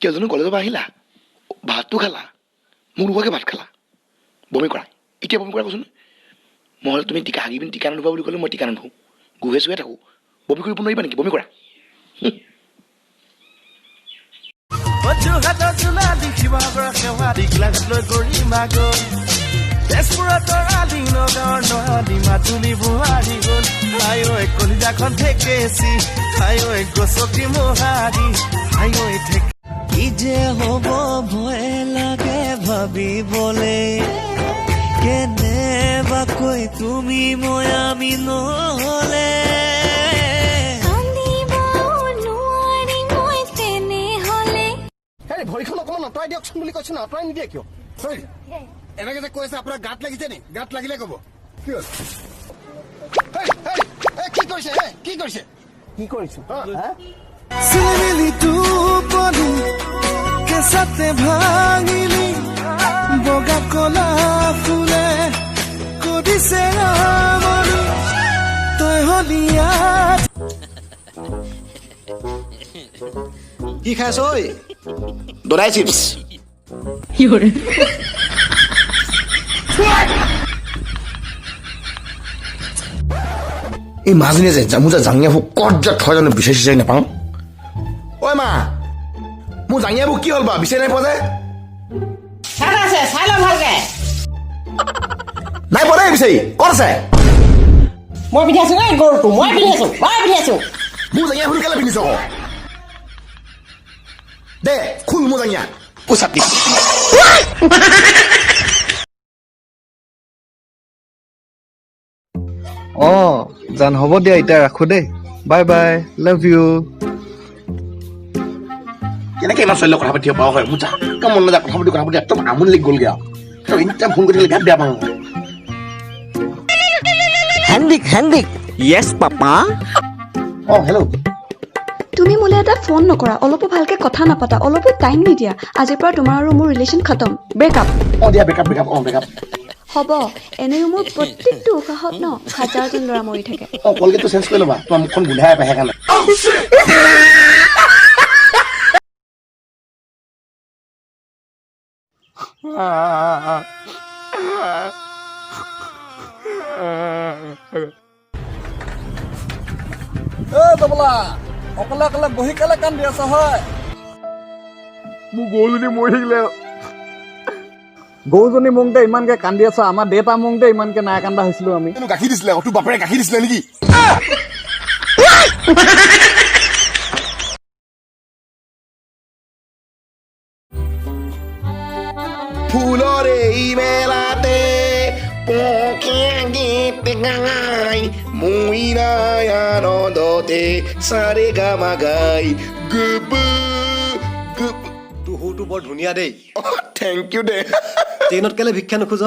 কিয় জানো কলেজৰ পৰা আহিলা ভাতটো খালা মোৰ নোখোৱাকৈ ভাত খালা বমি কৰা এতিয়া বমি কৰা কৈছোন মই হ'লে তুমি টিকা হাগি পিনি টিকা নধুবা বুলি ক'লে মই টিকা নধুওঁ গুহে চুহে থাকোঁ বমি কৰিব নোৱাৰিবা নেকি বমি কৰা কি যে হ'ব ভয় লাগে ভাবিবলে কেনেবাকৈ তুমি মই আমি নহ'লে ভৰিখন অকণমান আঁতৰাই দিয়কচোন বুলি কৈছো না আঁতৰাই নিদিয়ে কিয় এনেকে যে কৈছে আপোনাৰ গাত লাগিছে নি গাত লাগিলে কব কি কৰিছে কি কৰিছে কি কৰিছো কেঁচাতে ভাঙিলি বগা কলা ফুলে কদিছে তই হলিয়া কি খাইছ ঐ দৰাই চিপছ এই মাজনীয়ে যে মোৰ যে জাঙিয়াবোৰ ক'ত যে থয় জানো বিচাৰি চিচাৰি নাপাওঁ ঐ মা মোৰ জাঙিয়াবোৰ কি হ'ল বা বিচাৰি নাই পোৱা যে নাই পোৱা দেই বিচাৰি ক'ত আছে মই পিন্ধি আছো গৰুটো মই পিন্ধি আছো মোৰ জাঙিয়া সোনকালে পিন্ধিছ দে খুল মোৰ জাঙিয়া পোচাপি জান হ'ব দিয়া এতিয়া ৰাখো দেই বাই বাই লাভ ইউ কেনেকে ইমান ছোৱালীৰ কথা পাতিব পাৰ হয় মোৰ যাক মন নাযায় কথা পাতি একদম আমনি লাগি গ'লগে আৰু ইনটাইম ফোন কৰি থাকিলে গাত বেয়া পাওঁ হেন্দিক য়েছ পাপা হেল্ল' তুমি মোলে এটা ফোন নকৰা অলপো ভালকে কথা নাপাতা অলপো টাইম নিদিয়া আজিৰ পৰা তোমাৰ আৰু মোৰ ৰিলেশ্যন খতম ব্ৰেকআপ দিয়া ব্ৰেকআপ হ'ব এনেও মোৰ প্ৰত্যেকটো উশাহত ন হাজাৰজন ল'ৰা মৰি থাকে কলগেটটো চেঞ্জ কৰি ল'বা তোমাৰ মুখখন গোন্ধাই পাই সেইকাৰণে অকলে অকলে বহি কেলে কান্দি আছ হয় মোৰ গৰুজনী মৰি থাকিলে গৰুজনী মংতে ইমানকে কান্দি আছ আমাৰ দেউতা মংতে ইমানকে নাই কান্দা হৈছিলো আমি গাখীৰ দিছিলে তোৰ বাপেৰে গাখীৰ দিছিলে নেকি ফুলৰে মেলাতে পেঙাই মইনাই আনন্দতে চাৰে গামা গাই তোৰ সৌটো বৰ ধুনীয়া দেই থেংক ইউ দে ট্ৰেইনত কেলে ভিক্ষা নোখোজ